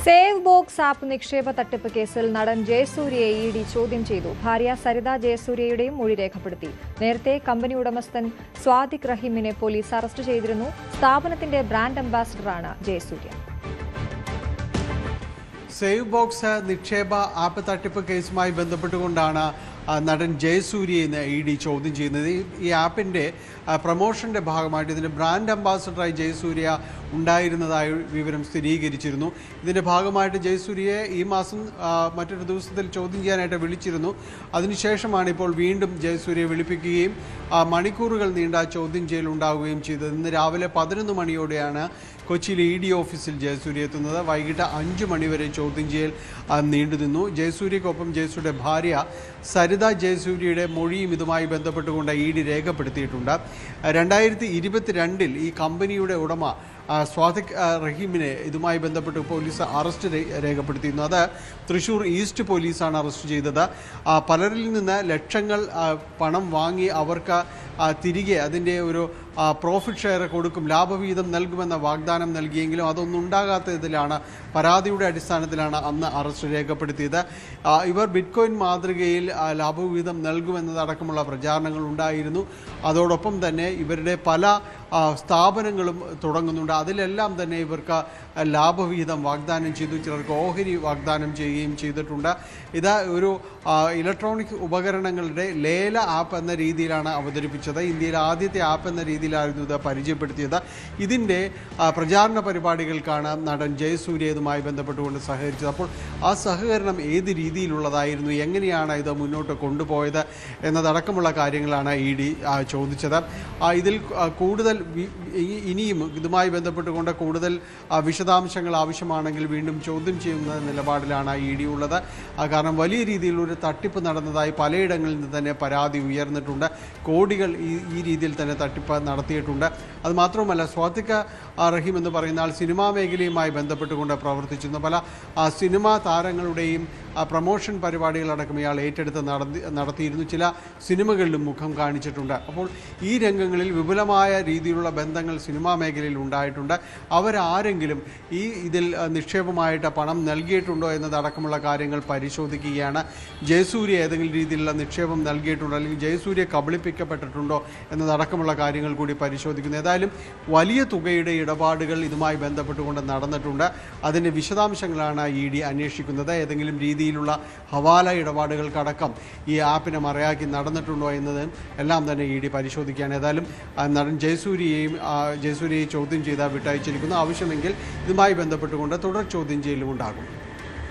Save box app നിക്ഷേപ തട്ടിപ്പ് കേസിൽ നടൻ ജയസൂര്യയെ ഇഡി ചോദ്യം ചെയ്തു. ഭാര്യ സരിത ജയസൂര്യയുടെയും മൊഴി രേഖപ്പെടുത്തി. നേരത്തെ കമ്പനി ഉടമസ്ഥൻ സ്വാദിഖ് റഹീമിനെ പോലീസ് അറസ്റ്റ് ചെയ്തിരുന്നു. സ്ഥാപനത്തിന്റെ ബ്രാൻഡ് അംബാസിഡറാണ് ജയസൂര്യ. സേവ് ബോക്സ് നിക്ഷേപ ആപ്പ് തട്ടിപ്പ് കേസുമായി ബന്ധപ്പെട്ടുകൊണ്ടാണ് നടൻ ജയസൂര്യയെ ഇഡി ചോദ്യം ചെയ്യുന്നത്. ഈ ആപ്പിൻ്റെ പ്രൊമോഷൻ്റെ ഭാഗമായിട്ട് ഇതിൻ്റെ ബ്രാൻഡ് അംബാസഡറായി ജയസൂര്യ ഉണ്ടായിരുന്നതായി വിവരം സ്ഥിരീകരിച്ചിരുന്നു. ഇതിൻ്റെ ഭാഗമായിട്ട് ജയസൂര്യയെ ഈ മാസം മറ്റൊരു ദിവസത്തിൽ ചോദ്യം ചെയ്യാനായിട്ട് വിളിച്ചിരുന്നു. അതിനുശേഷമാണ് ഇപ്പോൾ വീണ്ടും ജയസൂര്യയെ വിളിപ്പിക്കുകയും മണിക്കൂറുകൾ നീണ്ട ചോദ്യം ചെയ്യൽ ഉണ്ടാവുകയും ചെയ്തത്. ഇന്ന് രാവിലെ 11 മണിയോടെയാണ് കൊച്ചിയിലെ ഇ ഡി ഓഫീസിൽ ജയസൂര്യ എത്തുന്നത്. വൈകിട്ട് 5 മണിവരെ ചോദ്യം ചെയ്യൽ നീണ്ടുനിന്നു. ജയസൂര്യക്കൊപ്പം ജയസൂര്യയുടെ ഭാര്യ സരിത ജയസൂര്യയുടെ മൊഴിയും ഇതുമായി ബന്ധപ്പെട്ടുകൊണ്ട് ഇ ഡി രേഖപ്പെടുത്തിയിട്ടുണ്ട്. 2022 ഈ കമ്പനിയുടെ ഉടമ സ്വാദിഖ് റഹീമിനെ ഇതുമായി ബന്ധപ്പെട്ട് പോലീസ് അറസ്റ്റ് രേഖപ്പെടുത്തിയിരുന്നു. അത് തൃശ്ശൂർ ഈസ്റ്റ് പോലീസാണ് അറസ്റ്റ് ചെയ്തത്. പലരിൽ നിന്ന് ലക്ഷങ്ങൾ പണം വാങ്ങി അവർക്ക് തിരികെ അതിൻ്റെ ഒരു പ്രോഫിറ്റ് ഷെയർ കൊടുക്കും, ലാഭവിഹിതം നൽകുമെന്ന വാഗ്ദാനം നൽകിയെങ്കിലും അതൊന്നും ഉണ്ടാകാത്തതിലാണ്, പരാതിയുടെ അടിസ്ഥാനത്തിലാണ് അന്ന് അറസ്റ്റ് രേഖപ്പെടുത്തിയത്. ഇവർ ബിറ്റ്കോയിൻ മാതൃകയിൽ ലാഭവിഹിതം നൽകുമെന്നതടക്കമുള്ള പ്രചാരണങ്ങൾ ഉണ്ടായിരുന്നു. അതോടൊപ്പം തന്നെ ഇവരുടെ പല സ്ഥാപനങ്ങളും തുടങ്ങുന്നുണ്ട്. അതിലെല്ലാം തന്നെ ഇവർക്ക് ലാഭവിഹിതം വാഗ്ദാനം ചെയ്തു, ചിലർക്ക് ഓഹരി വാഗ്ദാനം ചെയ്യുകയും ചെയ്തിട്ടുണ്ട്. ഇത് ഒരു ഇലക്ട്രോണിക് ഉപകരണങ്ങളുടെ ലേല ആപ്പ് എന്ന രീതിയിലാണ് അവതരിപ്പിച്ചത്. ഇന്ത്യയിലെ ആദ്യത്തെ ആപ്പ് എന്ന രീതിയിലായിരുന്നു ഇത് പരിചയപ്പെടുത്തിയത്. ഇതിൻ്റെ പ്രചാരണ പരിപാടികൾക്കാണ് നടൻ ജയസൂര്യ ഇതുമായി ബന്ധപ്പെട്ടുകൊണ്ട് സഹകരിച്ചത്. അപ്പോൾ ആ സഹകരണം ഏത് രീതിയിലുള്ളതായിരുന്നു, എങ്ങനെയാണ് ഇത് മുന്നോട്ട് കൊണ്ടുപോയത് എന്നതടക്കമുള്ള കാര്യങ്ങളാണ് ഇ ഡി ചോദിച്ചത്. ഇതിൽ കൂടുതൽ ഇനിയും ഇതുമായി ബന്ധപ്പെട്ടുകൊണ്ട് കൂടുതൽ വിശദാംശങ്ങൾ ആവശ്യമാണെങ്കിൽ വീണ്ടും ചോദ്യം ചെയ്യുന്ന നിലപാടിലാണ് ഇ ഡി ഉള്ളത്. കാരണം വലിയ രീതിയിലൊരു തട്ടിപ്പ് നടന്നതായി പലയിടങ്ങളിൽ നിന്ന് തന്നെ പരാതി ഉയർന്നിട്ടുണ്ട്. കോടികൾ ഈ രീതിയിൽ തന്നെ തട്ടിപ്പ് നടത്തിയിട്ടുണ്ട്. അതുമാത്രമല്ല, സ്വാദിഖ് റഹീം എന്ന് പറയുന്ന ആൾ സിനിമാ മേഖലയുമായി ബന്ധപ്പെട്ടുകൊണ്ട് പ്രവർത്തിച്ചിരുന്നു. പല സിനിമാ താരങ്ങളുടെയും പ്രൊമോഷൻ പരിപാടികളടക്കം ഇയാൾ ഏറ്റെടുത്ത് നടത്തിയിരുന്നു. ചില സിനിമകളിലും മുഖം കാണിച്ചിട്ടുണ്ട്. അപ്പോൾ ഈ രംഗങ്ങളിൽ വിപുലമായ രീതിയിലുള്ള ബന്ധങ്ങൾ സിനിമാ മേഖലയിൽ ഉണ്ടായിട്ടുണ്ട്. അവരാരെങ്കിലും ഇതിൽ നിക്ഷേപമായിട്ട് പണം നൽകിയിട്ടുണ്ടോ എന്നതടക്കമുള്ള കാര്യങ്ങൾ പരിശോധിക്കുകയാണ്. ജയസൂര്യ ഏതെങ്കിലും രീതിയിലുള്ള നിക്ഷേപം നൽകിയിട്ടുണ്ടോ അല്ലെങ്കിൽ ജയസൂര്യ കബളിപ്പിക്കപ്പെട്ടിട്ടുണ്ടോ എന്നതടക്കമുള്ള കാര്യങ്ങൾ കൂടി പരിശോധിക്കുന്നു. ഏതായാലും വലിയ തുകയുടെ ഇടപാടുകൾ ഇതുമായി ബന്ധപ്പെട്ടുകൊണ്ട് നടന്നിട്ടുണ്ട്. അതിൻ്റെ വിശദാംശങ്ങളാണ് ഇ ഡി അന്വേഷിക്കുന്നത്. ഏതെങ്കിലും രീതിയിലുള്ള ഹവാല ഇടപാടുകൾക്കടക്കം ഈ ആപ്പിനെ മറയാക്കി നടന്നിട്ടുണ്ടോ എന്നത് എല്ലാം തന്നെ ഇ ഡി പരിശോധിക്കുകയാണ്. ഏതായാലും നടൻ ജയസൂര്യയെ ചോദ്യം ചെയ്താൽ വിട്ടയച്ചിരിക്കുന്നു. ആവശ്യമെങ്കിൽ ഇതുമായി ബന്ധപ്പെട്ടുകൊണ്ട് തുടർ ചോദ്യം ചെയ്യലും ഉണ്ടാകും.